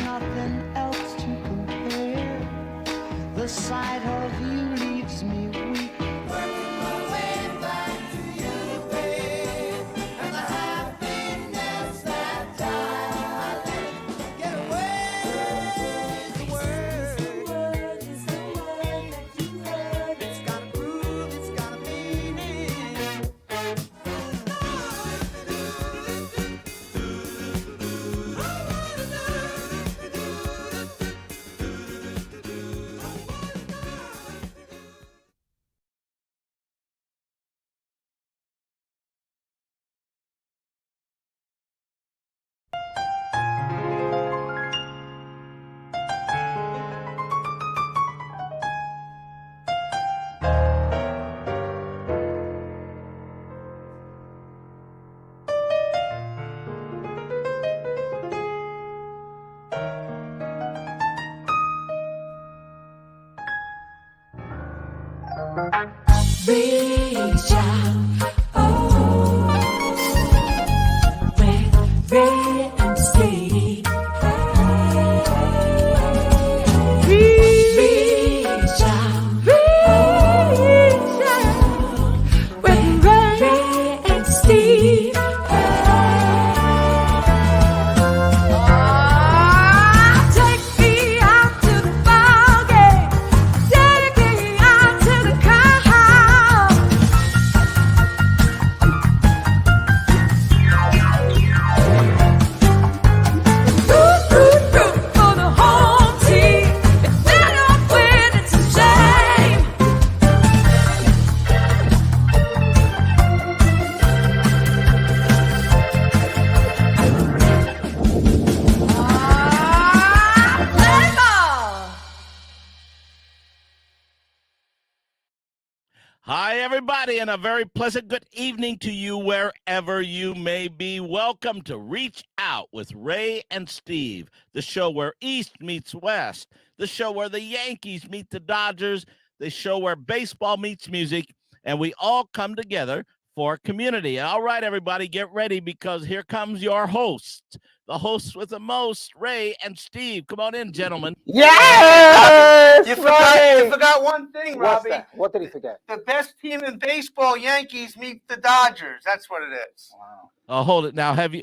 nothing else to compare. The sight of you leaves me weak. Working my way back to you, babe, and the happiness that time get away. The word is the word that you heard. It's got a groove, it's got a meaning. Reach out, oh, Ray and Steve. Reach out, with Ray and Steve. Take me out to the ball game. Take me out to the car. Root for the home team. If they don't win, it's a shame. Play ball. Hi, everybody, and a very pleasant good evening to you wherever you may be. Welcome to Reach Out with Ray and Steve, the show where East meets West, the show where the Yankees meet the Dodgers, the show where baseball meets music, and we all come together for community. All right, everybody, get ready because here comes your host, the host with the most, Ray and Steve. Come on in, gentlemen. Yes! You Ray! forgot one thing, What's Robbie. that? What did he forget? The best team in baseball, Yankees, meet the Dodgers. That's what it is. Wow. Oh, hold it now. Have you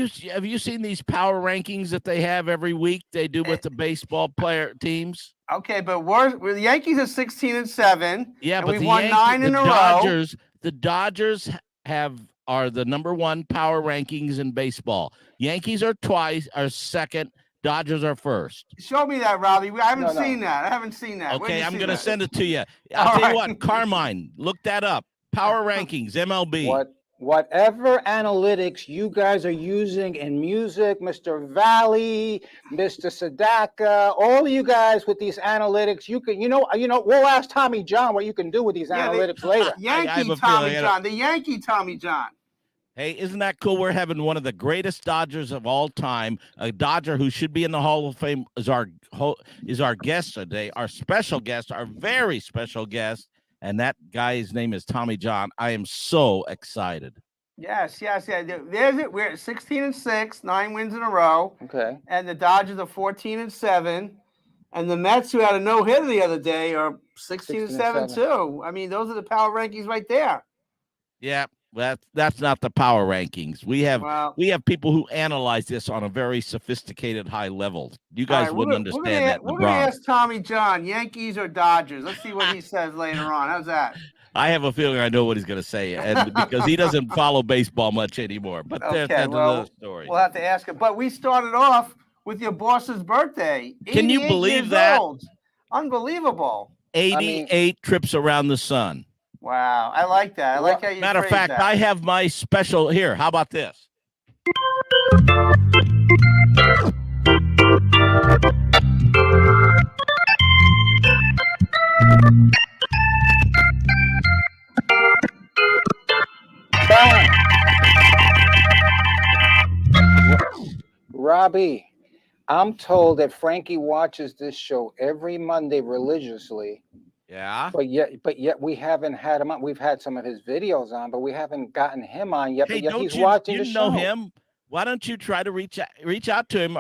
seen these power rankings that they have every week? They do with the baseball player teams. Okay, but we're the Yankees are 16-7. Yeah, and but we've the won Yankees, 9 in the a Dodgers, the Dodgers are the number one power rankings in baseball. Yankees are second. Dodgers are first. row. Show me that, Robbie. I haven't No. seen that. I haven't seen that. Where'd Okay, you I'm see gonna that? send it to you. I'll All tell you right. what, Carmine, look that up. Power rankings, MLB. Whatever analytics you guys are using in music, Mr. Valley, Mr. Sadaka, all of you guys with these analytics, you can, we'll ask Tommy John what you can do with these Yeah, analytics later. I have Yankee a Tommy feeling, John. The Yankee Tommy John. Hey, isn't that cool? We're having one of the greatest Dodgers of all time. A Dodger who should be in the Hall of Fame is our guest today. Our special guest, our very special guest, and that guy's name is Tommy John. I am so excited. Yes. There's it. We're at 16-6, 9 wins in a row. Okay. And the Dodgers are 14-7. And the Mets, who had a no-hitter the other day, are 16-7 too. I mean, those are the power rankings right there. Yeah, that's not the power rankings. We have people who analyze this on a very sophisticated high level. You guys wouldn't understand that in the We're going to Bronx. ask Tommy John, Yankees or Dodgers. Let's see what he says later on. How's that? I have a feeling I know what he's going to say, and because he doesn't follow baseball much anymore. But that's another story. We'll have to ask him. But we started off with your boss's birthday. Can you believe that? Old. Unbelievable. 88 trips around the sun. Wow, I like that. I like how you Matter of phrased fact, that. I have my special here. How about this? Robbie, I'm told that Frankie watches this show every Monday religiously. Yeah. But yet we haven't had him on. We've had some of his videos on, but we haven't gotten him on yet. Hey, but yet don't he's you, watching you the know show. him? Why don't you try to reach out to him,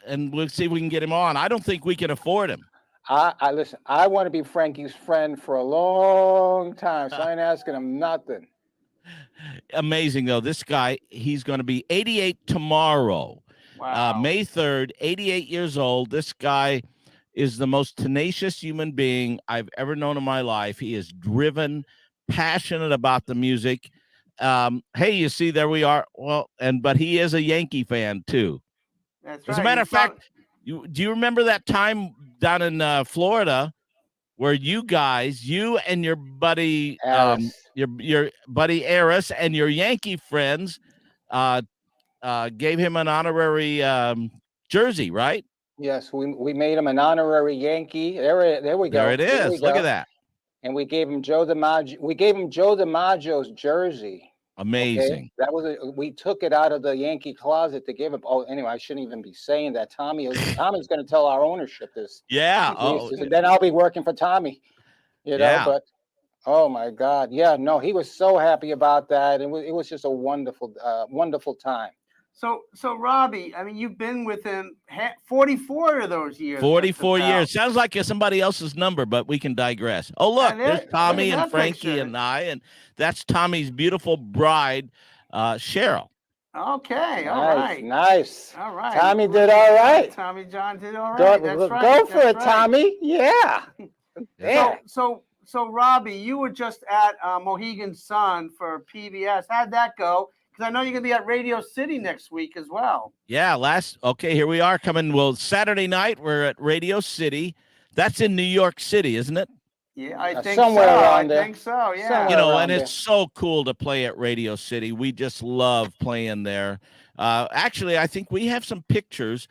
and we'll see if we can get him on. I don't think we can afford him. I listen. I want to be Frankie's friend for a long time, so I ain't asking him nothing. Amazing though. This guy, he's going to be 88 tomorrow. Wow. May 3rd, 88 years old. This guy is the most tenacious human being I've ever known in my life. He is driven, passionate about the music. Hey, you see, there we are. Well, but he is a Yankee fan too. That's As right. a matter of fact, do you remember that time down in Florida where you and your buddy, your buddy Eris and your Yankee friends, gave him an honorary jersey, right? Yes, we made him an honorary Yankee. There we go. There it is. Look at that. And we gave him Joe DiMaggio. We gave him Joe DiMaggio's jersey. Amazing. Okay? That was we took it out of the Yankee closet to give him. Oh, anyway, I shouldn't even be saying that. Tommy's going to tell our ownership this. Yeah. Then I'll be working for Tommy. You know, Yeah. but oh my God, yeah, no, he was so happy about that. It was just a wonderful, wonderful time. So Robbie, I mean, you've been with him 44 of those years. 44 years. Sounds like somebody else's number, but we can digress. Oh, look, there's Tommy and Frankie and I, and that's Tommy's beautiful bride, Cheryl. Okay, all right. Nice. All right. Tommy did all right. Tommy John did all right. Go for it, Tommy. Yeah. Yeah. So Robbie, you were just at Mohegan Sun for PBS. How'd that go? Because I know you're going to be at Radio City next week as well. Yeah, here we are coming. Well, Saturday night, we're at Radio City. That's in New York City, isn't it? Yeah, I think somewhere so. around there. I think so, yeah. Somewhere You know, around and there. it's so cool to play at Radio City. We just love playing there. Actually, I think we have some pictures.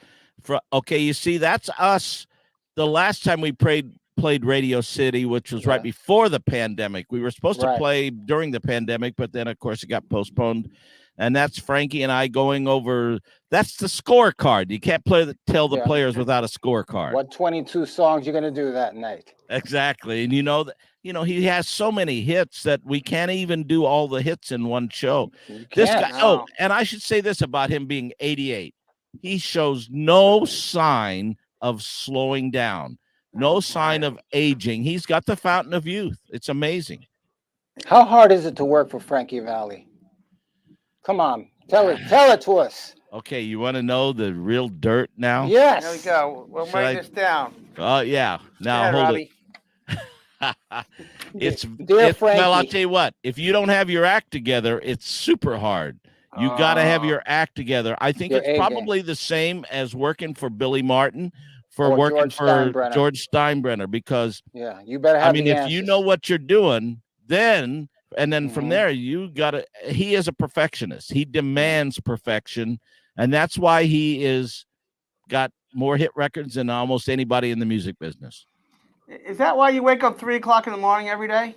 You see, that's us the last time we played Radio City, which was right before the pandemic. We were supposed to play during the pandemic, but then, of course, it got postponed. And that's Frankie and I going over. That's the scorecard. You can't tell the players without a scorecard. What 22 songs you're going to do that night? Exactly. And he has so many hits that we can't even do all the hits in one show. This guy. No. Oh, and I should say this about him being 88. He shows no sign of slowing down, no sign of aging. He's got the fountain of youth. It's amazing. How hard is it to work for Frankie Valli? Come on, tell it to us. Okay, you want to know the real dirt now? Yes. There we go. We'll write this down. Oh, yeah. Now, hold Robbie. it. Dear Frankie. Well, I'll tell you what. If you don't have your act together, it's super hard. You got to have your act together. I think it's probably the same as working for Billy Martin, working for George Steinbrenner, because you better have. If you know what you're doing, then from there he is a perfectionist. He demands perfection, and that's why he is got more hit records than almost anybody in the music business. Is that why you wake up 3 o'clock in the morning every day?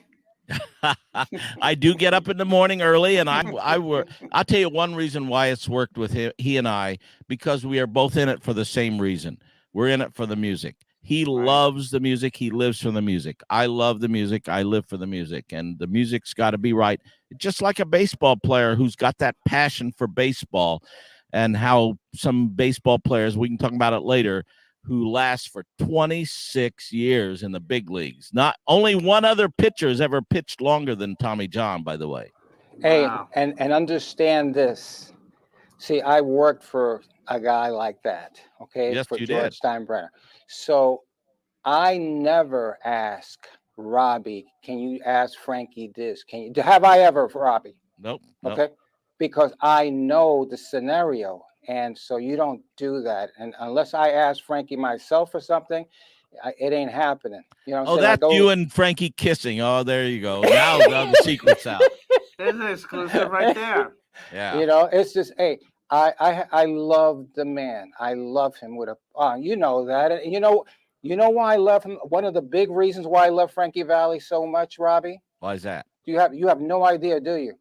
I do get up in the morning early, and I'll tell you one reason why it's worked with he and I, because we are both in it for the same reason. We're in it for the music. He loves the music. He lives for the music. I love the music. I live for the music, and the music's got to be right. Just like a baseball player who's got that passion for baseball, and how some baseball players, we can talk about it later, who last for 26 years in the big leagues. Not only one other pitcher has ever pitched longer than Tommy John, by the way. Hey, and understand this. See, I worked for a guy like that, okay? Yes, for you George did. Steinbrenner. So I never ask Robbie, can you ask Frankie this? Have I ever, Robbie? Nope. Okay. Because I know the scenario. And so you don't do that. And unless I ask Frankie myself for something, it ain't happening. You know what I'm saying? That's you and Frankie kissing. Oh, there you go. Now the secret's out. There's an exclusive right there. Yeah. It's just, hey, I love the man. I love him with you know that. And you know why I love him? One of the big reasons why I love Frankie Valli so much, Robbie? Why is that? You have no idea, do you?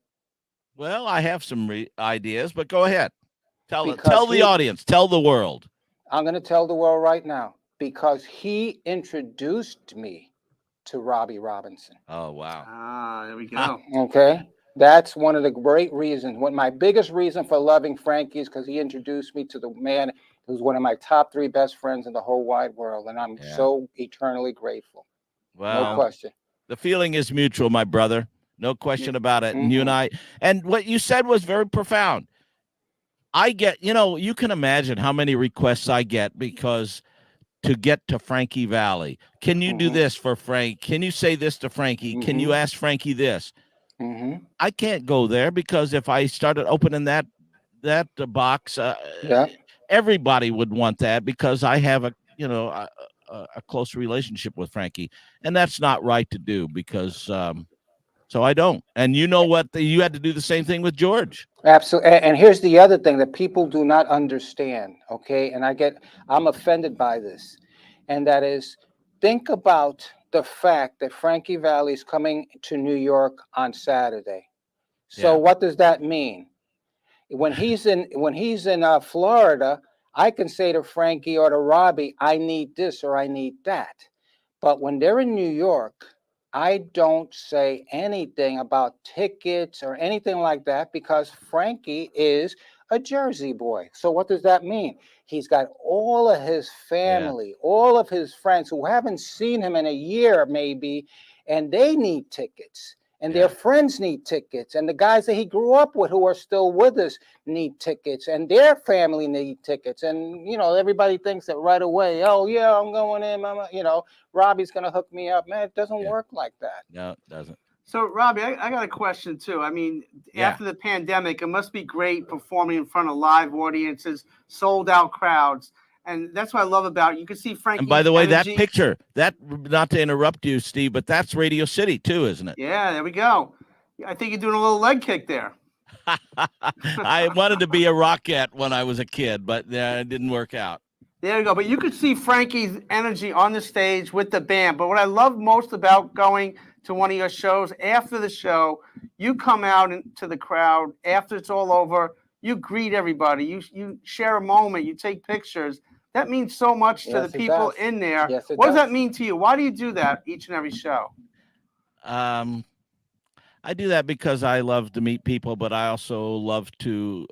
Well, I have some ideas, but go ahead. Tell the audience, tell the world. I'm going to tell the world right now, because he introduced me to Robby Robinson. Oh, wow. There we go. Okay. That's one of the great reasons. What my biggest reason for loving Frankie is because he introduced me to the man who's one of my top 3 best friends in the whole wide world, and I'm Yeah. so eternally grateful. No Well, question. the feeling is mutual, my brother. No question about it. And you and Mhm. I, and what you said was very profound. I get, you can imagine how many requests I get because to get to Frankie Valley. Can you do Mhm. this for Frank? Can you say this to Frankie? Can you Mhm. ask Frankie this? Mhm. I can't go there because if I started opening that box, Yeah. everybody would want that because I have a close relationship with Frankie, and that's not right to do because so I don't. And you know what? You had to do the same thing with George. Absolutely. And here's the other thing that people do not understand, okay? And I'm offended by this. And that is, think about the fact that Frankie Valli's coming to New York on Saturday. So Yeah, what does that mean? When he's in Florida, I can say to Frankie or to Robbie, I need this or I need that. But when they're in New York, I don't say anything about tickets or anything like that because Frankie is a Jersey boy. So what does that mean? He's got all of his yeah, family, all of his friends who haven't seen him in a year maybe, and they need tickets. And their yeah, friends need tickets. And the guys that he grew up with who are still with us need tickets. And their family need tickets. And, everybody thinks that right away, oh, yeah, I'm going in. Robbie's going to hook me up. Man, it doesn't yeah. work like that. No, it doesn't. So, Robbie, I got a question too. I mean, Yeah. after the pandemic, it must be great performing in front of live audiences, sold out crowds. And that's what I love about it. You can see And by Frankie's the way, that energy. picture, not to interrupt you, Steve, but that's Radio City too, isn't it? Yeah, there we go. I think you're doing a little leg kick there. I wanted to be a rockette when I was a kid, but it didn't work out. There you go. But you could see Frankie's energy on the stage with the band. But what I love most about going to one of your shows, after the show, you come out into the crowd after it's all over. You greet everybody. You share a moment. You take pictures. That means so much to the Yes, it people does. in there. Yes, it What does does. that mean to you? Why do you do that each and every show? I do that because I love to meet people, but I also love to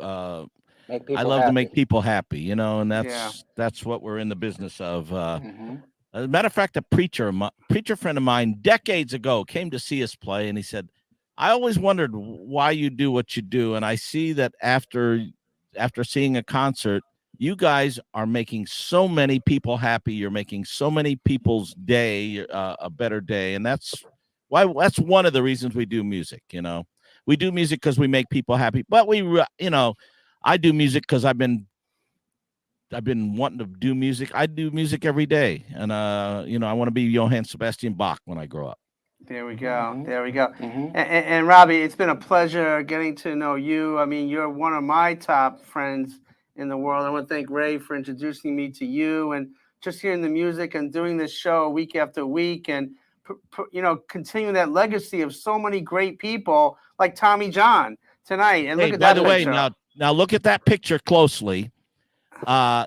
Make I people love to happy. make people happy, and Yeah. that's what we're in the business of. Hmm. As a matter of fact, a preacher friend of mine decades ago came to see us play, and he said, "I always wondered why you do what you do, and I see that after seeing a concert, you guys are making so many people happy. You're making so many people's day a better day, and that's one of the reasons we do music. We do music because we make people happy, but I do music because I've been wanting to do music. I do music every day, and I want to be Johann Sebastian Bach when I grow up." There we go. Mhm. There we go. Mhm. And Robbie, it's been a pleasure getting to know you. I mean, you're one of my top friends in the world. I want to thank Ray for introducing me to you and just hearing the music and doing this show week after week and continuing that legacy of so many great people like Tommy John tonight. And Hey, look at by that the way, picture. now look at that picture closely.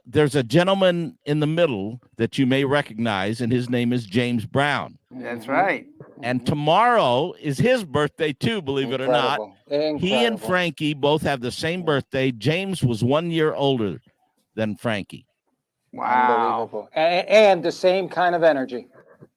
There's a gentleman in the middle that you may recognize, and his name is James Brown. That's Mhm. right. And tomorrow is his birthday too, believe it or not. Incredible. He and Frankie both have the same birthday. James was 1 year older than Frankie. Wow. Unbelievable. And the same kind of energy.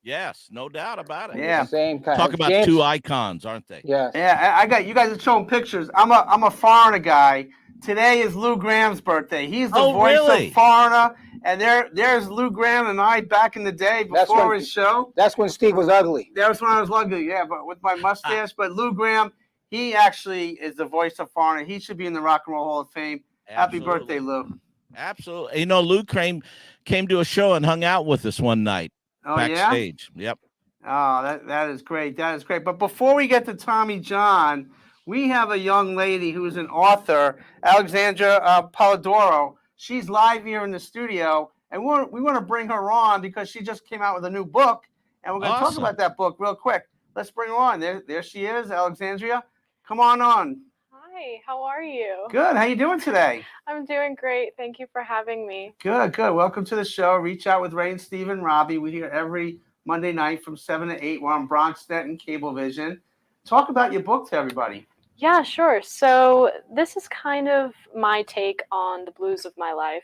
Yes, no doubt about it. Yeah. The same kind. Talk about James, two icons, aren't they? Yes. Yeah, I got you guys are showing pictures. I'm a Foreigner guy. Today is Lou Graham's birthday. He's the voice really? of Foreigner, and there's Lou Graham and I back in the day before his show. That's when Steve was ugly. That was when I was ugly, yeah, but with my mustache. But Lou Graham, he actually is the voice of Foreigner. He should be in the Rock and Roll Hall of Fame. Happy birthday, Lou. Absolutely. Lou came to a show and hung out with us one night backstage. Yeah? Yep. Oh, that is great. That is great. But before we get to Tommy John, we have a young lady who's an author, Alexandra Polidoro. She's live here in the studio, and we want to bring her on because she just came out with a new book, and we're going to talk about that book real quick. Let's bring her on. There she is, Alexandria. Come on. Hi, how are you? Good. How you doing today? I'm doing great. Thank you for having me. Good. Welcome to the show. Reach Out with Ray and Steve and Robbie. We're here every Monday night from 7 to 8. We're on BronxNet and Cablevision. Talk about your book to everybody. Yeah, sure. So this is kind of my take on the blues of my life.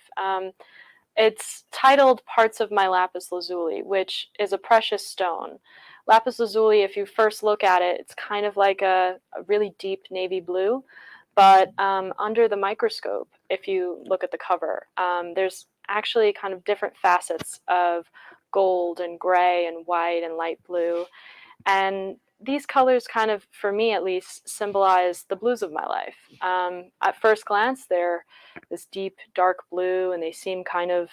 It's titled Parts of My Lapis Lazuli, which is a precious stone. Lapis lazuli, if you first look at it, it's kind of like a really deep navy blue, but under the microscope, if you look at the cover, there's actually kind of different facets of gold and gray and white and light blue. And these colors kind of, for me at least, symbolize the blues of my life. At first glance, they're this deep, dark blue, and they seem kind of,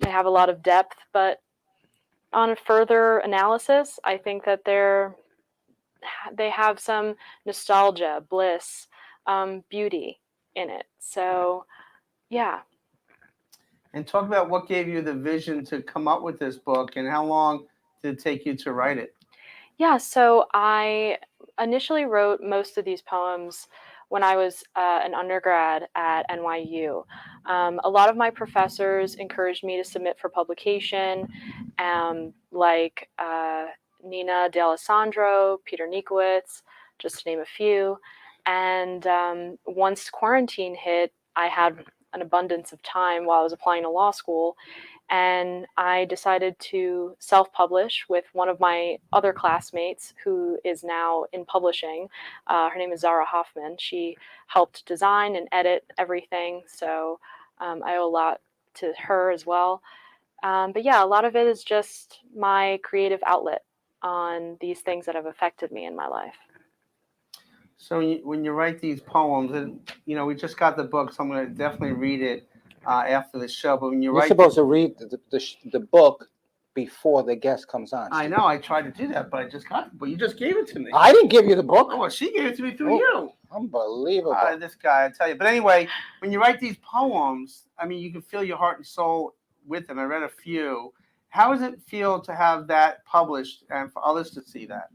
they have a lot of depth, but on further analysis, I think that they have some nostalgia, bliss, beauty in it. So, yeah. And talk about what gave you the vision to come up with this book, and how long did it take you to write it? Yeah, so I initially wrote most of these poems when I was an undergrad at NYU. A lot of my professors encouraged me to submit for publication, like Nina D'Alessandro, Peter Nikowitz, just to name a few. And once quarantine hit, I had an abundance of time while I was applying to law school, and I decided to self publish with one of my other classmates who is now in publishing. Her name is Zara Hoffman. She helped design and edit everything, so I owe a lot to her as well. But yeah, a lot of it is just my creative outlet on these things that have affected me in my life. So when you write these poems, and we just got the book, so I'm going to definitely read it after the show. But when you You're write, supposed to read the book before the guest comes on. I know I tried to do that, but I just got it. But you just gave it to me. I didn't give you the book. Oh, well, she gave it to me through Oh, you. Unbelievable. This guy, I tell you. But anyway, when you write these poems, I mean, you can feel your heart and soul with them. I read a few. How does it feel to have that published and for others to see that?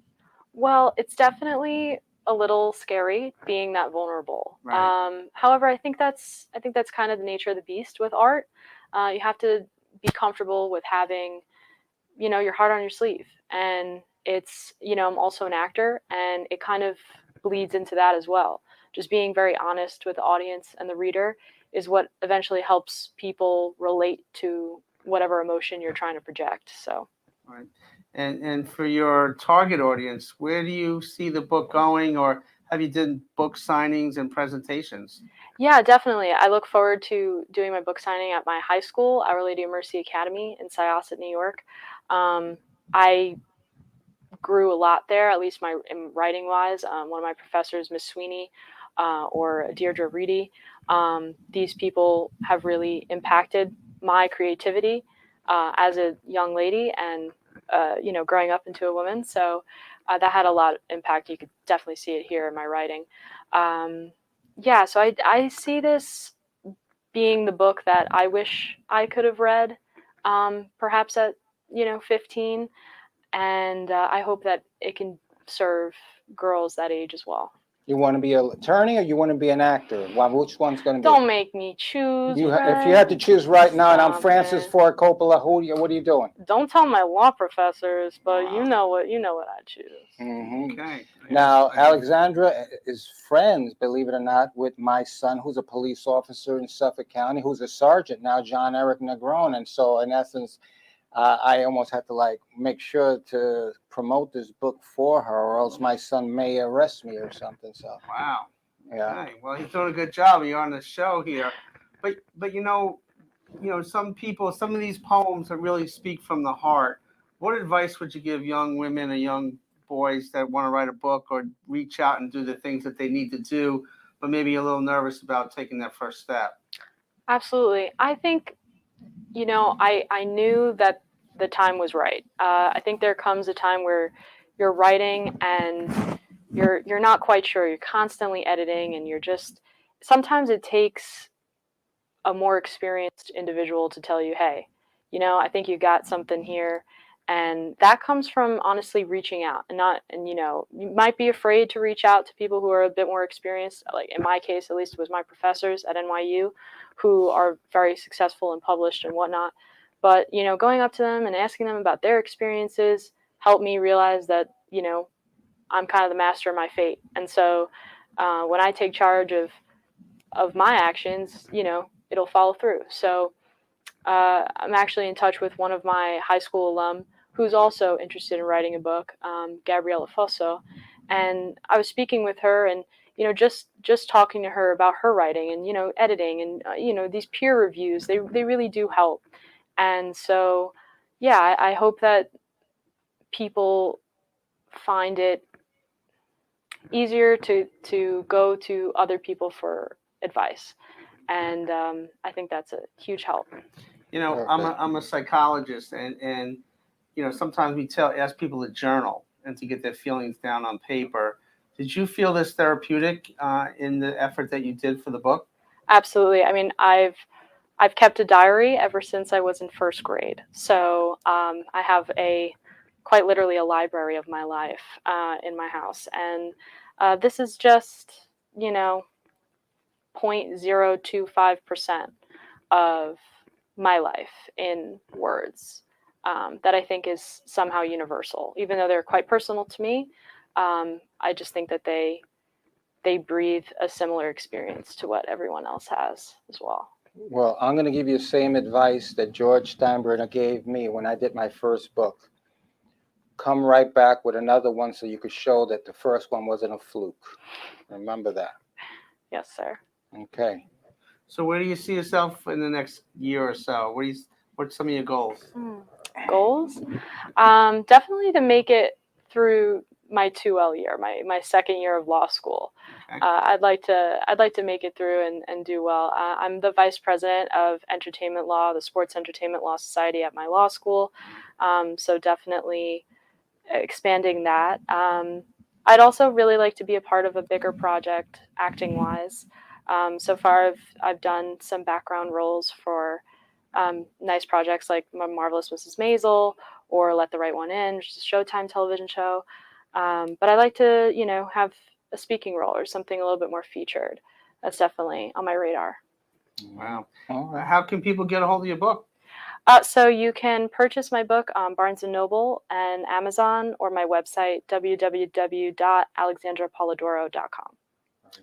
Well, it's definitely a little scary being that vulnerable. Right. However, I think that's kind of the nature of the beast with art. You have to be comfortable with having, your heart on your sleeve. And it's, I'm also an actor, and it kind of bleeds into that as well. Just being very honest with the audience and the reader is what eventually helps people relate to whatever emotion you're trying to project. So. Right. And for your target audience, where do you see the book going, or have you done book signings and presentations? Yeah, definitely. I look forward to doing my book signing at my high school, Our Lady of Mercy Academy in Syosset, New York. I grew a lot there, at least in writing wise. One of my professors, Miss Sweeney, or Deirdre Reedy, these people have really impacted my creativity as a young lady, and growing up into a woman. So that had a lot of impact. You could definitely see it here in my writing. Yeah, so I see this being the book that I wish I could have read, perhaps at 15, and I hope that it can serve girls that age as well. You want to be an attorney or you want to be an actor? Well, which one's going to be? Don't make me choose. If you had to choose right now, and I'm Stop Francis it. Ford Coppola, what are you doing? Don't tell my law professors, but you know what I choose. Mm-hmm. Okay. Now, Alexandra is friends, believe it or not, with my son, who's a police officer in Suffolk County, who's a sergeant now, John Eric Negron. And so, in essence, I almost had to make sure to promote this book for her, or else my son may arrest me or something. So, Wow. yeah. Okay. Well, he's doing a good job. You're on the show here, but some people, some of these poems that really speak from the heart. What advice would you give young women or young boys that want to write a book or reach out and do the things that they need to do, but maybe a little nervous about taking that first step? Absolutely. I think, I knew that the time was right. I think there comes a time where you're writing and you're not quite sure. You're constantly editing, and sometimes it takes a more experienced individual to tell you, hey, I think you got something here. And that comes from honestly reaching out, and you might be afraid to reach out to people who are a bit more experienced. Like in my case, at least, it was my professors at NYU who are very successful and published and whatnot. But, going up to them and asking them about their experiences helped me realize that, I'm kind of the master of my fate. And so when I take charge of my actions, it'll follow through. So I'm actually in touch with one of my high school alum who's also interested in writing a book, Gabriella Fosso. And I was speaking with her and, just talking to her about her writing and, editing and, these peer reviews, they really do help. And so, yeah, I hope that people find it easier to go to other people for advice. And I think that's a huge help. I'm a psychologist, and sometimes we ask people to journal and to get their feelings down on paper. Did you feel this therapeutic in the effort that you did for the book? Absolutely. I mean, I've kept a diary ever since I was in first grade. So I have quite literally a library of my life in my house. And this is just, 0.025% of my life in words that I think is somehow universal. Even though they're quite personal to me, I just think that they breathe a similar experience to what everyone else has as well. Well, I'm going to give you the same advice that George Steinbrenner gave me when I did my first book. Come right back with another one so you could show that the first one wasn't a fluke. Remember that. Yes, sir. Okay. So where do you see yourself in the next year or so? What's some of your goals? Goals? Definitely to make it through my 2L year, my second year of law school. Okay. I'd like to make it through and do well. I'm the vice president of entertainment law, the Sports Entertainment Law Society at my law school. So definitely expanding that. I'd also really like to be a part of a bigger project, acting wise. So far, I've done some background roles for nice projects like Marvelous Mrs. Maisel or Let the Right One In, which is a Showtime television show. But I'd like to, have a speaking role or something a little bit more featured. That's definitely on my radar. Wow. All right. How can people get a hold of your book? So you can purchase my book on Barnes & Noble and Amazon or my website, www.alexandrapolidoro.com.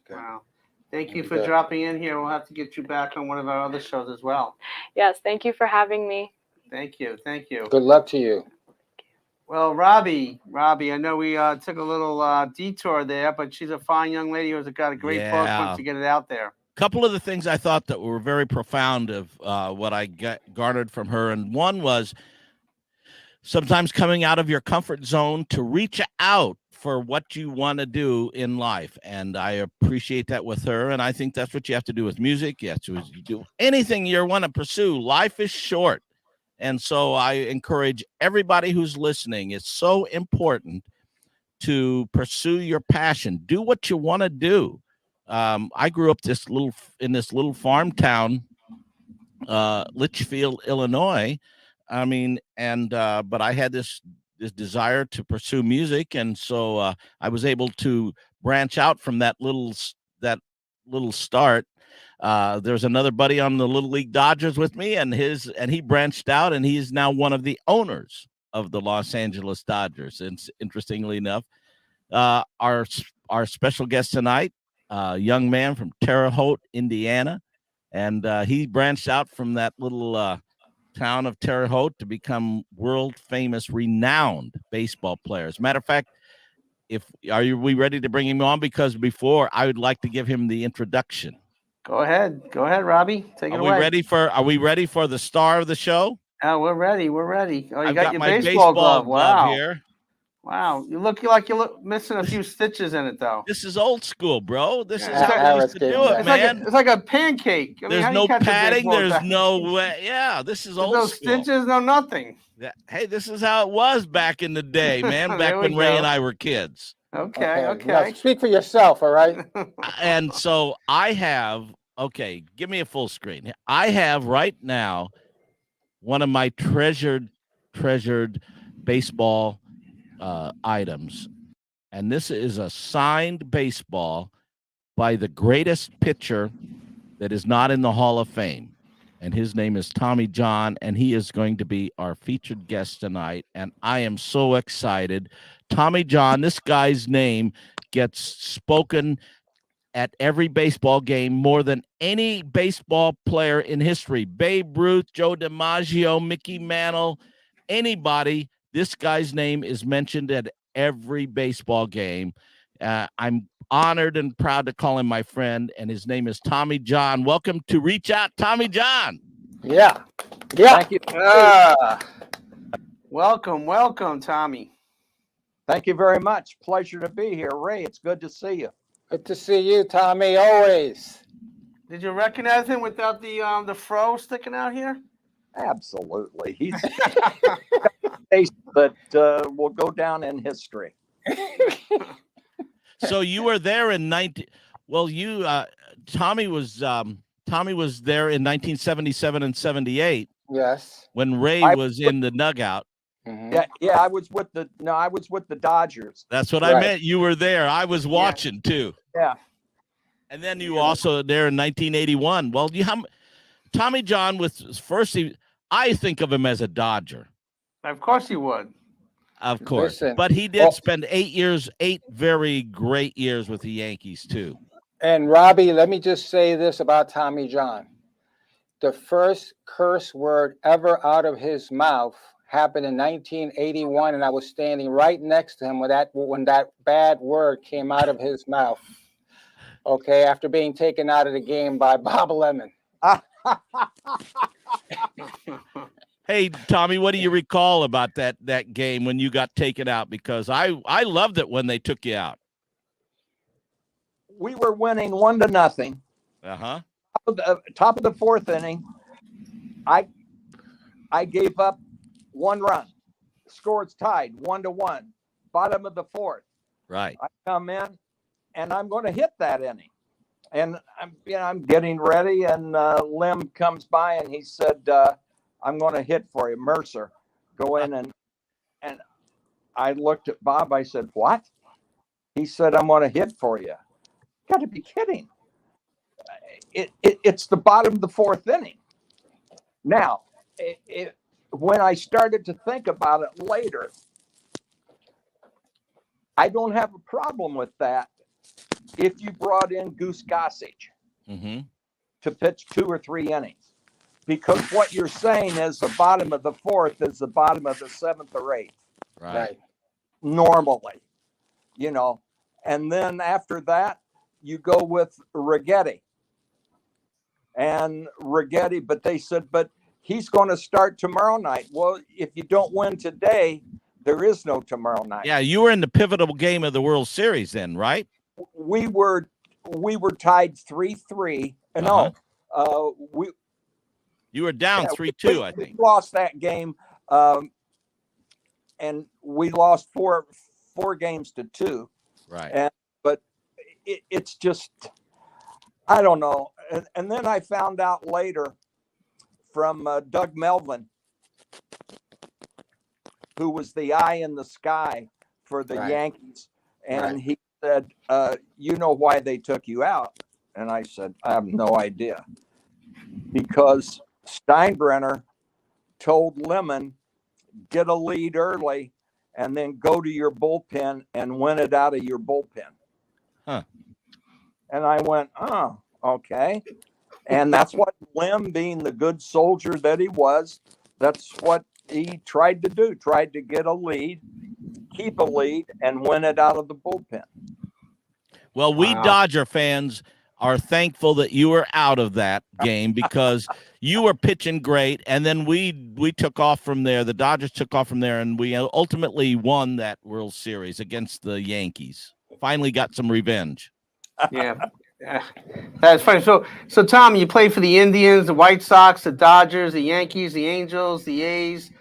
Wow. Thank you for dropping in here. We'll have to get you back on one of our other shows as well. Yes, thank you for having me. Thank you. Good luck to you. Well, Robby, I know we took a little detour there, but she's a fine young lady who's got a great book, wants to get it out there. Couple of the things I thought that were very profound of what I garnered from her, and one was sometimes coming out of your comfort zone to reach out for what you want to do in life. And I appreciate that with her. And I think that's what you have to do with music. You have to do anything you want to pursue. Life is short. And so I encourage everybody who's listening, it's so important to pursue your passion. Do what you want to do. I grew up in this little farm town, Litchfield, Illinois. I mean, but I had this desire to pursue music, and so I was able to branch out from that little start. There's another buddy on the Little League Dodgers with me, and he branched out, and he is now one of the owners of the Los Angeles Dodgers. And interestingly enough, our special guest tonight, a young man from Terre Haute, Indiana, and he branched out from that little town of Terre Haute to become world famous, renowned baseball players. Matter of fact, are we ready to bring him on? Because before, I would like to give him the introduction. Go ahead, Robby. Take it away. Are we ready for the star of the show? We're ready. Oh, you got your my baseball glove. Wow. Here. Wow, you look missing a few stitches in it though. This is old school, bro. This is how we used to do it, man. It's like a pancake. I mean, there's no padding. There's no way. Yeah, this is old school. No stitches, no nothing. Hey, this is how it was back in the day, man. Back when Ray and I were kids. Okay. Now speak for yourself, all right? And so I have. Okay, give me a full screen. I have right now one of my treasured baseball items, and this is a signed baseball by the greatest pitcher that is not in the Hall of Fame. and his name is Tommy John, and he is going to be our featured guest tonight, and I am so excited. Tommy John, this guy's name gets spoken at every baseball game more than any baseball player in history. Babe Ruth, Joe DiMaggio, Mickey Mantle, anybody, this guy's name is mentioned at every baseball game. I'm honored and proud to call him my friend, and his name is Tommy John. Welcome to Reach Out, Tommy John. Yeah. Thank you. Welcome, Tommy. Thank you very much. Pleasure to be here. Ray, it's good to see you. Good to see you, Tommy, always. Did you recognize him without the fro sticking out here? Absolutely. He's a face that will go down in history. So you were there in 19. Well, you Tommy was there in 1977 and 78. Yes. When Ray was in the dugout. Mhm. Yeah. I was with the Dodgers. That's what I Right. meant. You were there. I was watching too. Yeah. And then you also there in 1981. Well, Tommy John was first. I think of him as a Dodger, Of course he would. of course, Listen, but he did spend 8 very great years with the Yankees too. And Robbie, let me just say this about Tommy John. The first curse word ever out of his mouth happened in 1981, and I was standing right next to him when that bad word came out of his mouth. Okay, after being taken out of the game by Bob Lemon. Hey, Tommy, what do you recall about that game when you got taken out? Because I loved it when they took you out. We were winning 1-0. Uh-huh. Top of the fourth inning, I gave up 1 run. Score's tied 1-1. Bottom of the fourth. Right. I come in and I'm going to hit that inning. And I'm getting ready, and Lim comes by and he said, I'm going to hit for you, Mercer. Go in and I looked at Bob. I said, what? He said, I'm going to hit for you. Got to be kidding. It's the bottom of the fourth inning. Now, when I started to think about it later, I don't have a problem with that if you brought in Goose Gossage to pitch 2 or 3 innings. Because what you're saying is the bottom of the fourth is the bottom of the 7th or 8th. Right. Normally, and then after that, you go with Righetti. And Righetti, but they said, but he's going to start tomorrow night. Well, if you don't win today, there is no tomorrow night. Yeah, you were in the pivotal game of the World Series then, right? We were tied 3-3. No, you were down 3-2, I think. We lost that game, and we lost four games to 2. Right. But it's just, I don't know. And then I found out later from Doug Melvin, who was the eye in the sky for the Yankees. And he said, you know why they took you out? And I said, I have no idea. Because Steinbrenner told Lemon, get a lead early and then go to your bullpen and win it out of your bullpen. Huh. And I went, oh, okay. And that's what Lim, being the good soldier that he was, that's what he tried to do, tried to get a lead, keep a lead, and win it out of the bullpen. Well, we Dodger fans are thankful that you were out of that game because you were pitching great, and then we took off from there. The Dodgers took off from there, and we ultimately won that World Series against the Yankees. Finally got some revenge. Yeah. That's funny. So Tom, you played for the Indians, the White Sox, the Dodgers, the Yankees, the Angels, the A's.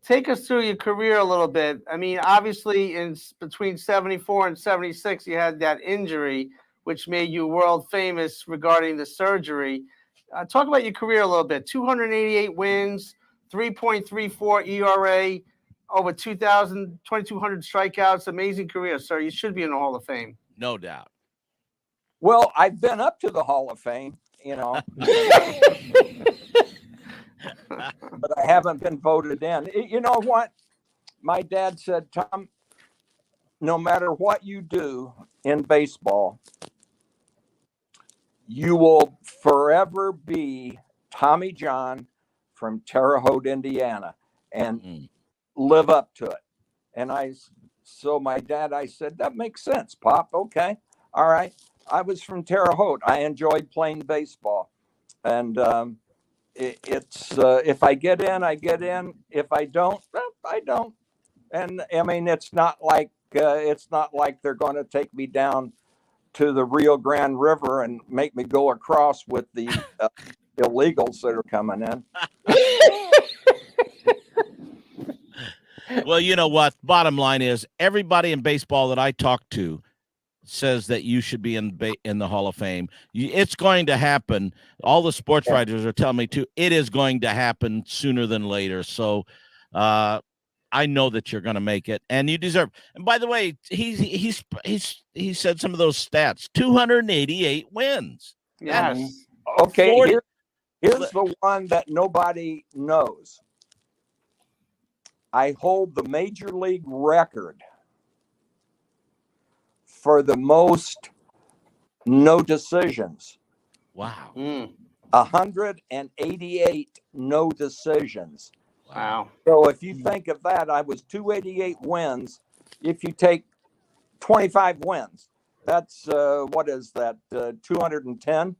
Take us through your career a little bit. I mean, obviously, in between 74 and 76, you had that injury, which made you world famous regarding the surgery. Talk about your career a little bit. 288 wins, 3.34 ERA, over 2,200 strikeouts. Amazing career, sir. You should be in the Hall of Fame. No doubt. Well, I've been up to the Hall of Fame, but I haven't been voted in. You know what? My dad said, Tom, no matter what you do in baseball, you will forever be Tommy John from Terre Haute, Indiana, and live up to it. And so my dad, I said, that makes sense, Pop. Okay. All right. I was from Terre Haute. I enjoyed playing baseball. And it's if I get in, I get in. If I don't, well, I don't. And I mean, it's not like they're going to take me down to the Rio Grande River and make me go across with the illegals that are coming in. Well, you know what? Bottom line is, everybody in baseball that I talk to says that you should be in the Hall of Fame. It's going to happen. All the sports writers are telling me too. It is going to happen sooner than later. So, I know that you're going to make it, and you deserve. And by the way, he said some of those stats: 288 wins. Yes. Okay. Here's the one that nobody knows. I hold the major league record for the most no decisions. Wow. 188 no decisions. Wow. So if you think of that, I was 288 wins. If you take 25 wins, that's what is that? 210.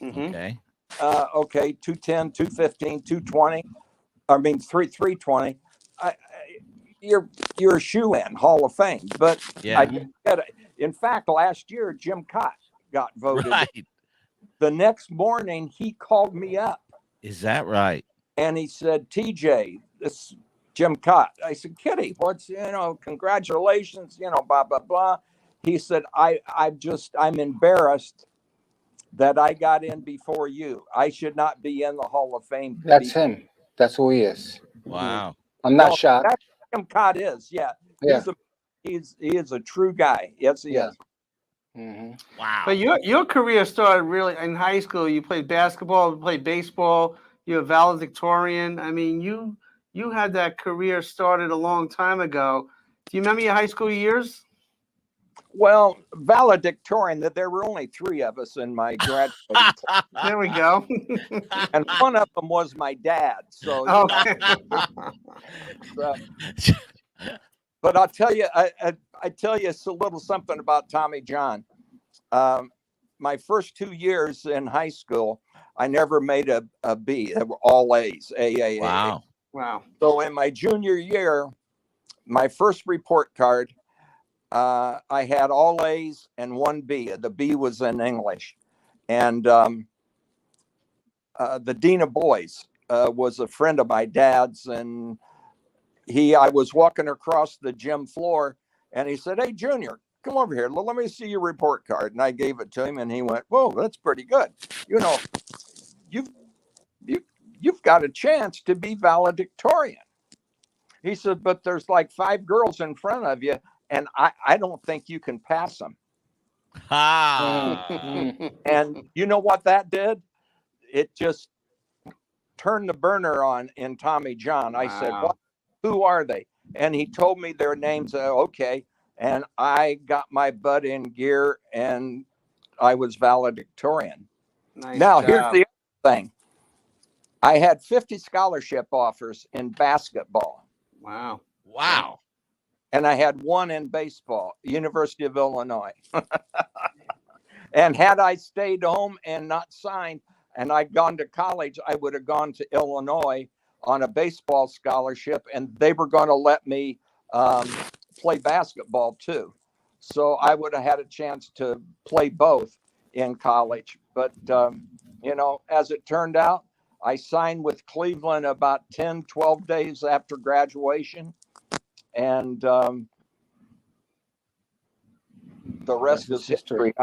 Okay. Okay, 210, 215, 220. I mean 320. You're a shoe-in Hall of Fame. But Yeah. In fact, last year Jim Cott got voted. Right. The next morning he called me up. Is that right? And he said, TJ, this Jim Cott. I said, Kitty, congratulations, blah, blah, blah. He said, I'm embarrassed that I got in before you. I should not be in the Hall of Fame. That's him. That's who he is. Wow. I'm not shocked. That's what Jim Cott is. Yeah. Yeah. He is a true guy. Yes, he is. Mm-hmm. Wow. But your career started really in high school. You played basketball, you played baseball. You're a valedictorian. I mean, you had that career started a long time ago. Do you remember your high school years? Well, valedictorian, that there were only 3 of us in my graduating class. There we go. And one of them was my dad. So, Okay. but I'll tell you, I tell you a little something about Tommy John. My first 2 years in high school, I never made a B. They were all A's. A. Wow. Wow. So in my junior year, my first report card, I had all A's and 1 B. The B was in English. And the Dean of Boys was a friend of my dad's. And I was walking across the gym floor and he said, hey, Junior, come over here. Let me see your report card. And I gave it to him and he went, whoa, that's pretty good. You've got a chance to be valedictorian. He said, but there's like 5 girls in front of you, and I don't think you can pass them. And you know what that did? It just turned the burner on in Tommy John. I said, who are they? And he told me their names. Okay. And I got my butt in gear and I was valedictorian. Nice now, job. here's the other thing. I had 50 scholarship offers in basketball. Wow. Wow. And I had 1 in baseball, University of Illinois. And had I stayed home and not signed and I'd gone to college, I would have gone to Illinois on a baseball scholarship and they were going to let me play basketball too. So I would have had a chance to play both in college. But, as it turned out, I signed with Cleveland about 10, 12 days after graduation. And the rest is history.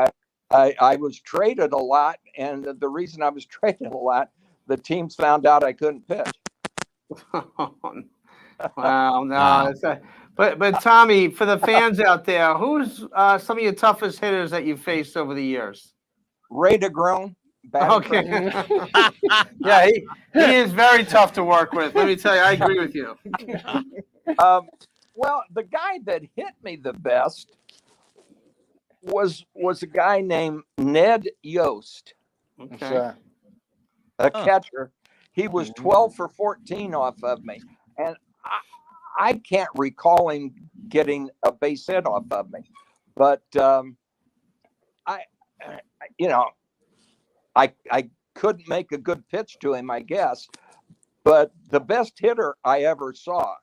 I was traded a lot. And the reason I was traded a lot, the teams found out I couldn't pitch. Wow. No. But Tommy, for the fans out there, who's some of your toughest hitters that you've faced over the years? Ray DeGrone, batting Okay. practice. Yeah, he is very tough to work with. Let me tell you, I agree with you. Well, the guy that hit me the best was a guy named Ned Yost, Okay. Sure. a catcher. He was 12 for 14 off of me, and I can't recall him getting a base hit off of me, but I couldn't make a good pitch to him, I guess. But the best hitter I ever saw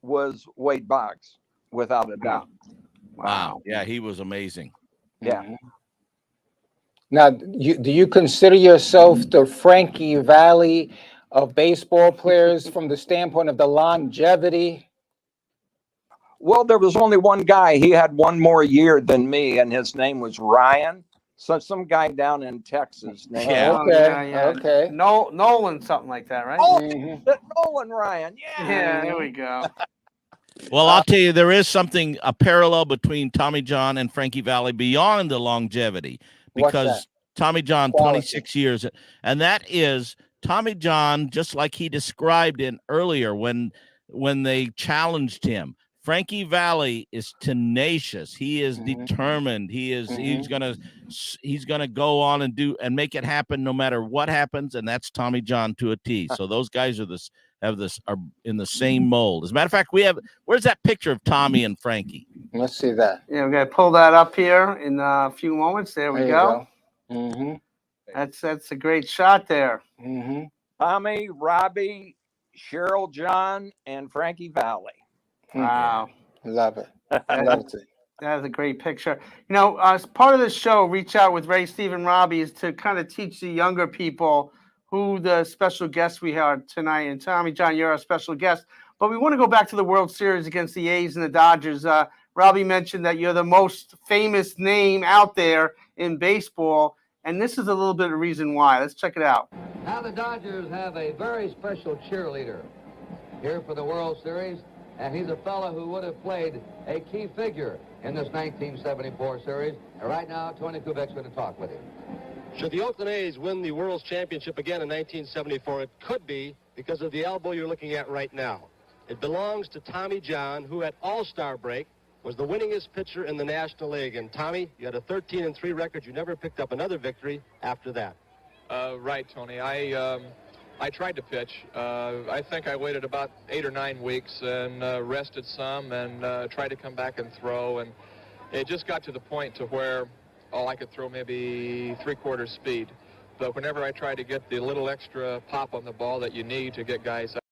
was Wade Boggs, without a doubt. Wow. Yeah, he was amazing. Yeah. Now, do you consider yourself the Frankie Valli of baseball players from the standpoint of the longevity? Well, there was only one guy. He had one more year than me, and his name was Ryan. So some guy down in Texas named Yeah. Okay. Nolan, something like that, right? Oh, Mhm. Nolan Ryan. Yeah. Yeah, there we go. Well, I'll tell you, there is something, a parallel between Tommy John and Frankie Valli beyond the longevity, What's because that? Tommy John, Quality. 26 years, and that is Tommy John, just like he described in earlier when they challenged him. Frankie Valli is tenacious. He is determined. He's gonna go on and do and make it happen no matter what happens, and that's Tommy John to a T. So those guys are in the same mold. As a matter of fact, where's that picture of Tommy and Frankie? Let's see that. Yeah, we're gonna pull that up here in a few moments. There we There you go. Mm-hmm. That's a great shot there. Mm-hmm. Tommy, Robbie, Cheryl John, and Frankie Valli. Wow. Love it. Love it. That is a great picture. You know, as part of the show, Reach Out with Ray, Steve, and Robbie, is to kind of teach the younger people who the special guests we have tonight. And Tommy John, you're our special guest. But we want to go back to the World Series against the A's and the Dodgers. Robbie mentioned that you're the most famous name out there in baseball. And this is a little bit of reason why. Let's check it out. Now the Dodgers have a very special cheerleader here for the World Series. And he's a fellow who would have played a key figure in this 1974 series. And right now, Tony Kubek's going to talk with him. Should the Oakland A's win the World's Championship again in 1974, it could be because of the elbow you're looking at right now. It belongs to Tommy John, who at All-Star break was the winningest pitcher in the National League. And Tommy, you had a 13-3 record. You never picked up another victory after that. Right, Tony. I tried to pitch. I think I waited about 8 or 9 weeks and rested some and tried to come back and throw. And it just got to the point to where I could throw maybe 3/4 speed. But whenever I tried to get the little extra pop on the ball that you need to get guys out.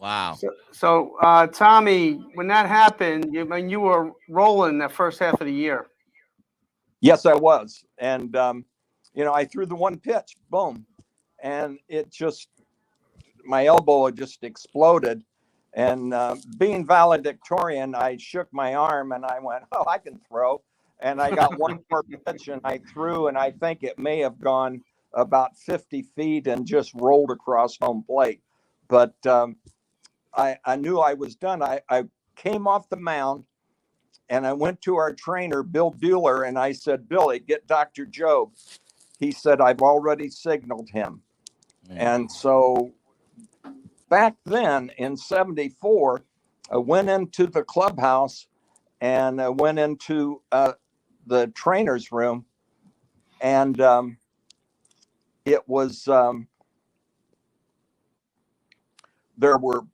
Wow. So Tommy, when that happened, you were rolling that first half of the year. Yes, I was. And, I threw the one pitch, boom. And my elbow just exploded. And being valedictorian, I shook my arm and I went, I can throw. And I got one more pitch and I threw, and I think it may have gone about 50 feet and just rolled across home plate. But I knew I was done. I came off the mound and I went to our trainer, Bill Bueller, and I said, Billy, get Dr. Job. He said, I've already signaled him. And so back then in 74, I went into the clubhouse and I went into the trainer's room, and it was there were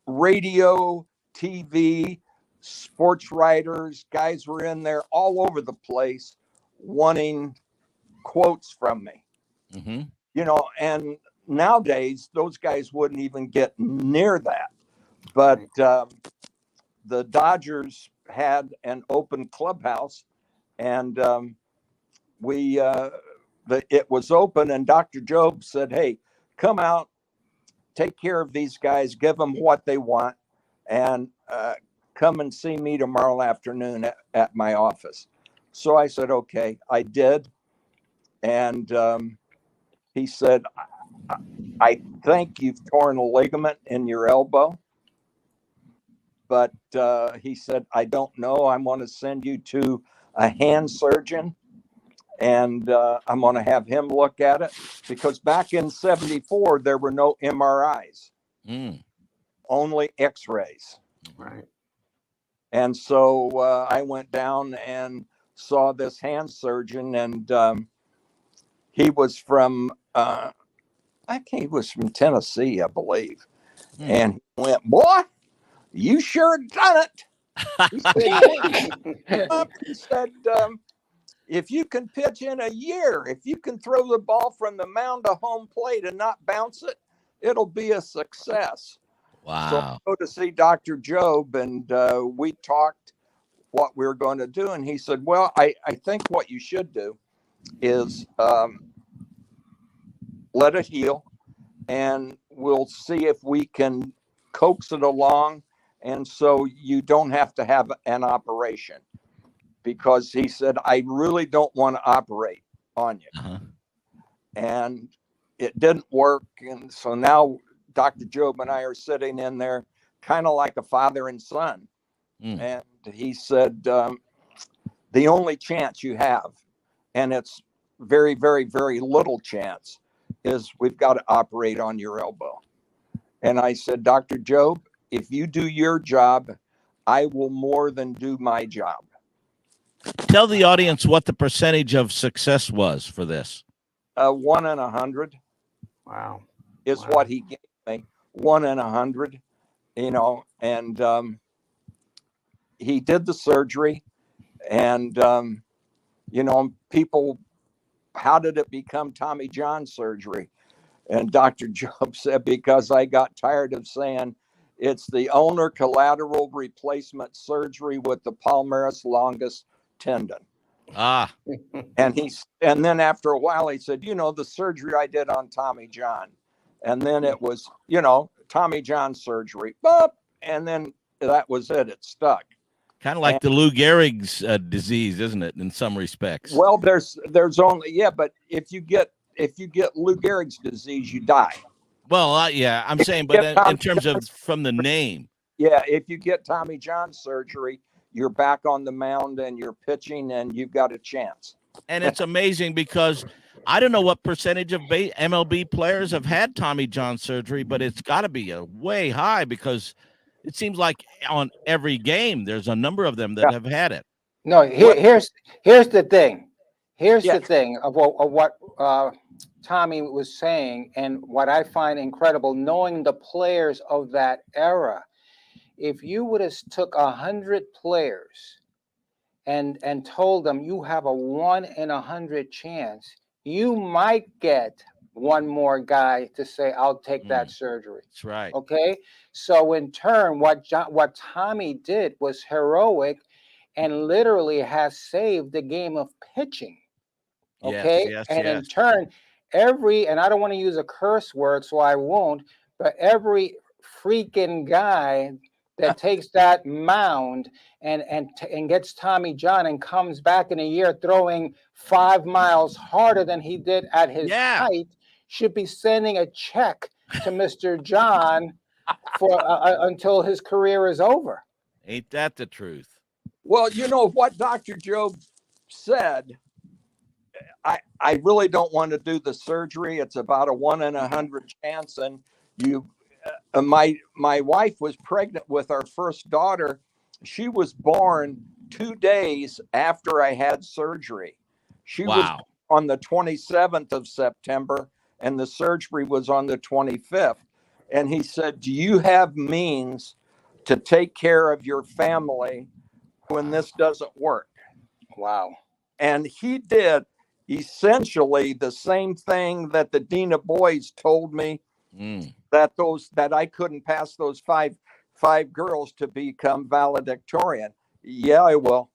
radio, TV, sports writers, guys were in there all over the place wanting quotes from me. Mm-hmm. And nowadays those guys wouldn't even get near that. But the Dodgers had an open clubhouse, and it was open, and Dr. Job said, hey, come out, take care of these guys, give them what they want, and come and see me tomorrow afternoon at my office. So I said, okay, I did. And he said, I think you've torn a ligament in your elbow. But he said, I don't know. I'm going to send you to a hand surgeon. and I'm going to have him look at it, because back in '74 there were no MRIs, only X-rays. Right. And so I went down and saw this hand surgeon, and he was from I think he was from Tennessee, I believe. And he went, "Boy, you sure done it." He said, if you can pitch in a year, if you can throw the ball from the mound to home plate and not bounce it, it'll be a success. Wow. So I go to see Dr. Job, and we talked what we were going to do. And he said, well, I think what you should do is let it heal, and we'll see if we can coax it along. And so you don't have to have an operation, because he said, I really don't want to operate on you. And it didn't work. And so now Dr. Job and I are sitting in there kind of like a father and son. And he said, the only chance you have, and it's very, very, very little chance, is we've got to operate on your elbow. And I said, Dr. Job, if you do your job, I will more than do my job. Tell the audience what the percentage of success was for this. 1 in 100. Wow. Is what he gave me. 1 in 100, and he did the surgery, and, people, how did it become Tommy John surgery? And Dr. Job said, because I got tired of saying it's the ulnar collateral replacement surgery with the palmaris longus tendon. And then after a while he said, the surgery I did on Tommy John. And then it was, Tommy John surgery. And then that was it. It stuck. Kind of like the Lou Gehrig's disease, isn't it, in some respects? Well, there's only, but if you get Lou Gehrig's disease, you die. Well, I'm saying, but in terms of from the name. Yeah, if you get Tommy John surgery, you're back on the mound and you're pitching and you've got a chance. And it's amazing because I don't know what percentage of MLB players have had Tommy John surgery, but it's got to be a way high, because it seems like on every game there's a number of them that have had it. No, here's the thing. Here's the thing of what Tommy was saying, and what I find incredible, knowing the players of that era. If you would have took 100 players and told them you have a 1 in 100 chance, you might get one more guy to say, I'll take that surgery. That's right. Okay. So in turn, what Tommy did was heroic and literally has saved the game of pitching. Okay. In turn, and I don't want to use a curse word, so I won't, but every freaking guy that takes that mound and gets Tommy John and comes back in a year throwing 5 miles harder than he did at his height should be sending a check to Mr. John for until his career is over. Ain't that the truth? Well, what Dr. Job said, I really don't want to do the surgery. It's about a 1 in 100 chance. And my wife was pregnant with our first daughter. She was born 2 days after I had surgery. She was on the 27th of September, and the surgery was on the 25th. And he said, do you have means to take care of your family when this doesn't work? Wow. And he did essentially the same thing that the Dean of Boys told me, that I couldn't pass those five girls to become valedictorian. Yeah, I will.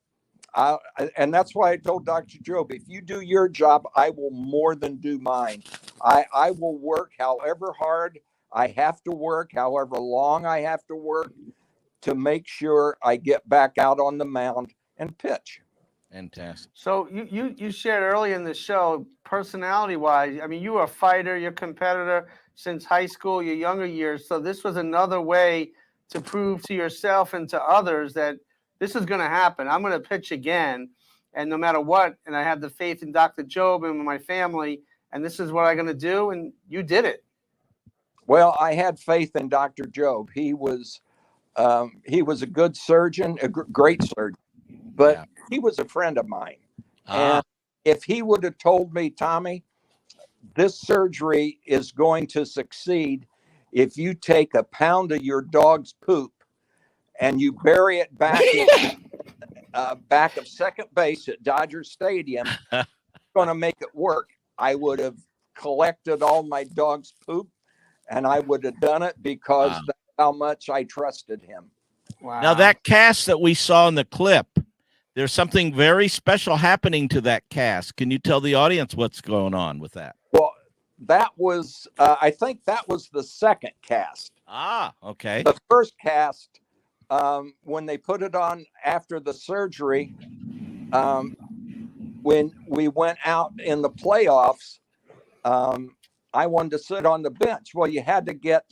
And that's why I told Dr. Job, if you do your job, I will more than do mine. I will work however hard I have to work, however long I have to work, to make sure I get back out on the mound and pitch. Fantastic. So you shared earlier in the show, personality-wise, I mean, you were a fighter, you're a competitor since high school, your younger years. So this was another way to prove to yourself and to others that this is going to happen. I'm going to pitch again. and no matter what, and I had the faith in Dr. Job and my family, and this is what I'm going to do, and you did it. Well, I had faith in Dr. Job. He was a good surgeon, a great surgeon, but he was a friend of mine. And if he would have told me, Tommy, this surgery is going to succeed if you take a pound of your dog's poop and you bury it back in back of second base at Dodger Stadium, it's going to make it work. I would have collected all my dog's poop, and I would have done it because that's how much I trusted him. Wow. Now, that cast that we saw in the clip, there's something very special happening to that cast. Can you tell the audience what's going on with that? Well, that was, I think that was the second cast. Okay. The first cast, when they put it on after the surgery, when we went out in the playoffs, I wanted to sit on the bench. Well, you had to get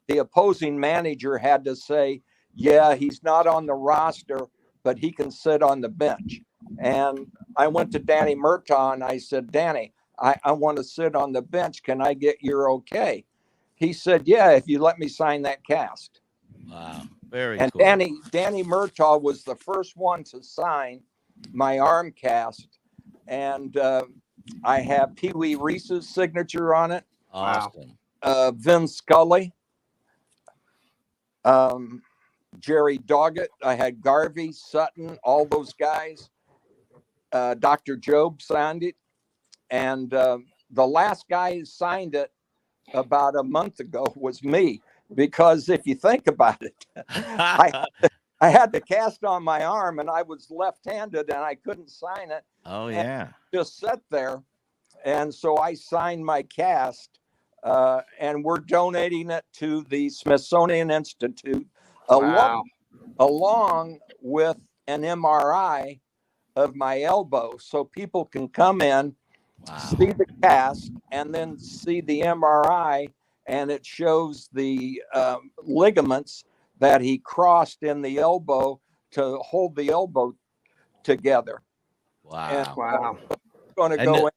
the opposing manager had to say, yeah, he's not on the roster, but he can sit on the bench. And I went to Danny Murtaugh and I said, Danny, I want to sit on the bench. Can I get your okay? He said, yeah, if you let me sign that cast. Wow. Very and cool. Danny Murtaugh was the first one to sign my arm cast. And I have Pee Wee Reese's signature on it. Awesome. Vin Scully. Jerry Doggett. I had Garvey, Sutton, all those guys. Dr. Job signed it. And the last guy who signed it about a month ago was me. Because if you think about it, I had the cast on my arm and I was left-handed and I couldn't sign it. Oh, yeah. Just sat there. And so I signed my cast and we're donating it to the Smithsonian Institute along with an MRI of my elbow. So people can come in, see the cast, and then see the MRI. And it shows the ligaments that he crossed in the elbow to hold the elbow together. Wow. And, wow. Going to go in.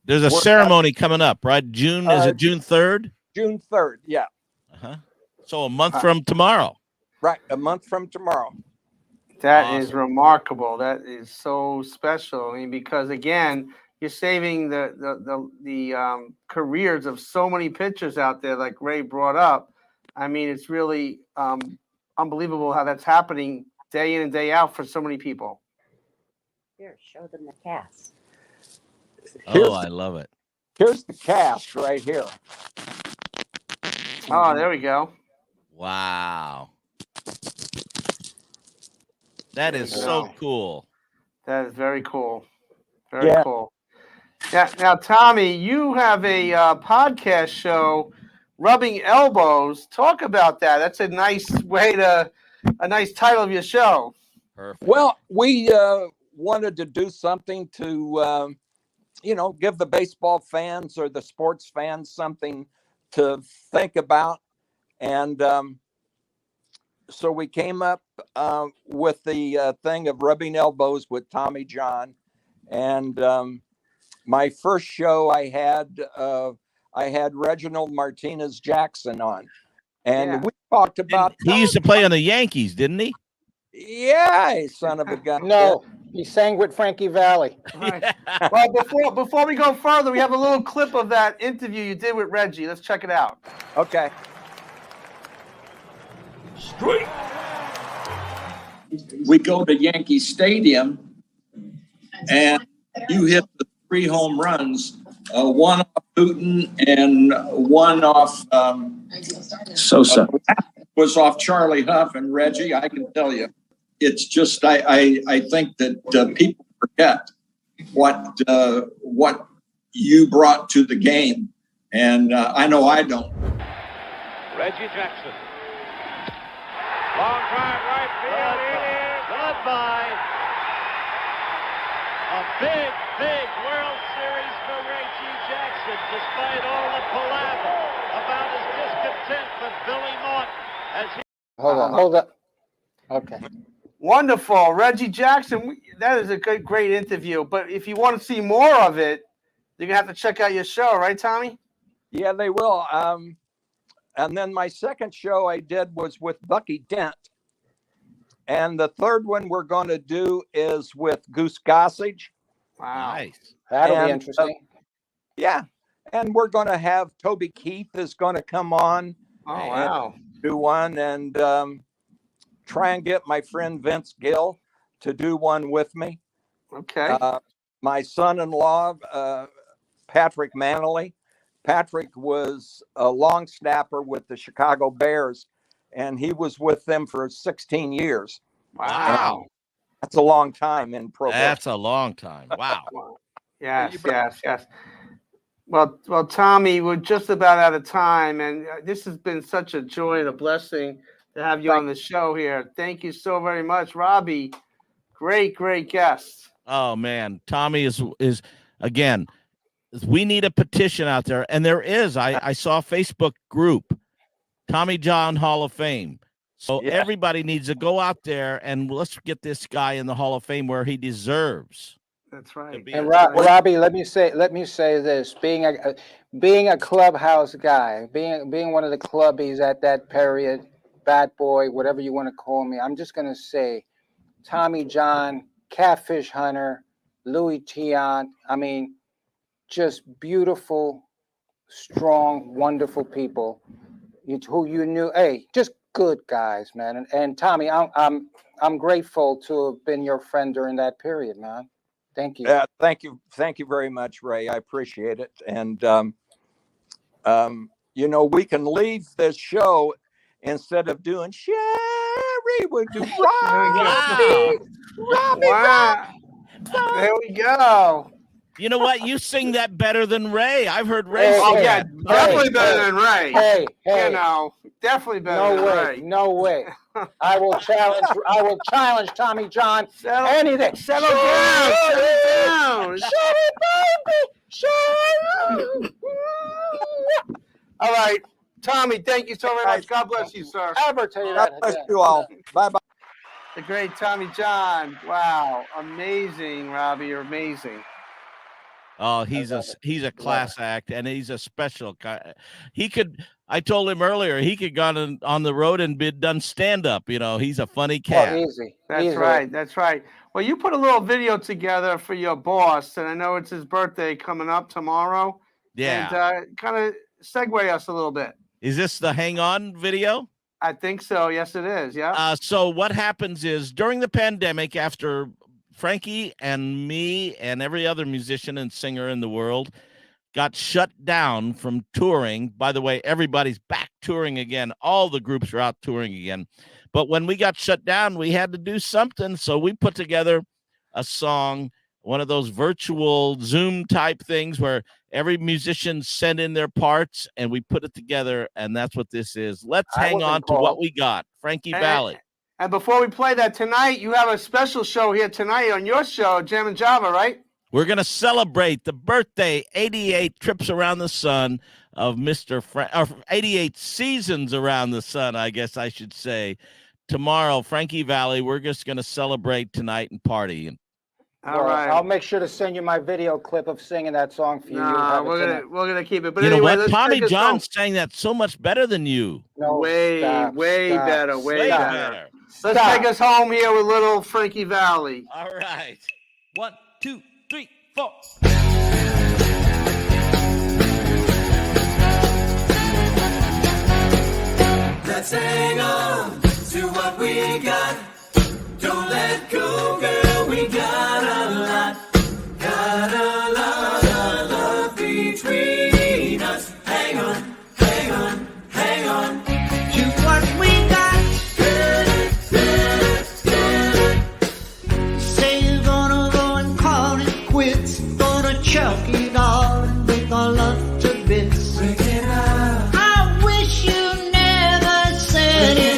There's a ceremony coming up, right? Is it June 3rd? June 3rd, yeah. So a month from tomorrow. Right, a month from tomorrow. That is remarkable. That is so special. I mean, because again, you're saving the careers of so many pitchers out there, like Ray brought up. I mean, it's really unbelievable how that's happening day in and day out for so many people. Here, show them the cast. I love it. Here's the cast right here. Oh, there we go. Wow. That is so cool. That is very cool. Very cool. Now, Tommy, you have a podcast show, Rubbing Elbows. Talk about that. That's a nice nice title of your show. Perfect. Well, we wanted to do something to, give the baseball fans or the sports fans something to think about. And so we came up with the thing of rubbing elbows with Tommy John. And my first show I had Reginald Martinez Jackson on. And we talked about... He used to play on the Yankees, didn't he? Yeah, son of a gun. No, he sang with Frankie Valli. Right. Well, before we go further, we have a little clip of that interview you did with Reggie. Let's check it out. Okay. Straight. We go to Yankee Stadium, and you hit the 3 home runs, one off Putin and one off Sosa. Was off Charlie Huff and Reggie. I can tell you, it's just I think that people forget what you brought to the game, and I know I don't. Reggie Jackson. Long drive right field. Goodbye. A big World Series for Reggie Jackson, despite all the palaver about his discontent with Billy Martin. Hold on. Okay. Wonderful. Reggie Jackson, that is a great interview. But if you want to see more of it, you're going to have to check out your show, right, Tommy? Yeah, they will. And then my second show I did was with Bucky Dent. And the third one we're going to do is with Goose Gossage. Wow. Nice. That'll be interesting. Yeah. And we're going to have Toby Keith is going to come on. Oh, wow. Do one and try and get my friend Vince Gill to do one with me. Okay. My son-in-law, Patrick Manley. Patrick was a long snapper with the Chicago Bears, and he was with them for 16 years. Wow. That's a long time in pro. That's a long time. Wow. Yes. Well, Tommy, we're just about out of time, and this has been such a joy and a blessing to have you on the show here. Thank you so very much, Robby. Great guest. Oh man, Tommy is again. We need a petition out there, and there is. I saw a Facebook group, Tommy John Hall of Fame. So everybody needs to go out there and let's get this guy in the Hall of Fame where he deserves. That's right. And Robby, let me say this: being a clubhouse guy, being one of the clubbies at that period, bat boy, whatever you want to call me, I'm just gonna say, Tommy John, Catfish Hunter, Louis Tiant. I mean, just beautiful, strong, wonderful people who you knew. Hey, just good guys, man. And Tommy, I'm grateful to have been your friend during that period, man. Thank you. Thank you very much, Ray. I appreciate it. And we can leave this show instead of doing Sherry. We'll do Robby. Wow. There we go. You know what? You sing that better than Ray. I've heard Ray Oh, sing yeah, that. definitely better than Ray. Hey, definitely better than Ray. No way. I will challenge Tommy John. Anything. Settle down. Shut it, baby. Shut it. All right. Tommy, thank you so very much. God bless you, sir. Ever tell you that. God bless you all. Bye-bye. The great Tommy John. Wow. Amazing, Robby. You're amazing. Oh, he's a class act, and he's a special guy. I told him earlier, he could gone on the road and done stand up. He's a funny cat. Easy. That's right. Well, you put a little video together for your boss, and I know it's his birthday coming up tomorrow. Yeah. And kind of segue us a little bit. Is this the Hang On video? I think so. Yes, it is. Yeah. So what happens is during the pandemic, after Frankie and me and every other musician and singer in the world got shut down from touring. By the way, everybody's back touring again. All the groups are out touring again. But when we got shut down, we had to do something. So we put together a song, one of those virtual Zoom type things where every musician sent in their parts and we put it together. And that's what this is. Let's hang on to what we got. Frankie Valli. And before we play that tonight, you have a special show here tonight on your show, Jam and Java, right? We're going to celebrate the birthday, 88 trips around the sun of Mr. 88 seasons around the sun, I guess I should say. Tomorrow, Frankie Valli, we're just going to celebrate tonight and party. All right. I'll make sure to send you my video clip of singing that song for you. We're gonna keep it. But you anyway, know what? Tommy John sang that so much better than you. No, way better. Let's Stop. take us home here with little Frankie Valli. All right. 1, 2, 3, 4. Let's hang on to what we got. Don't let go, girl. We got a lot. Got a lot of love between us. Hang on, hang on, hang on to what we got. Say you're gonna go and call it quits. Gonna chuck it all and break our love to bits. Break it out. I wish you never said it.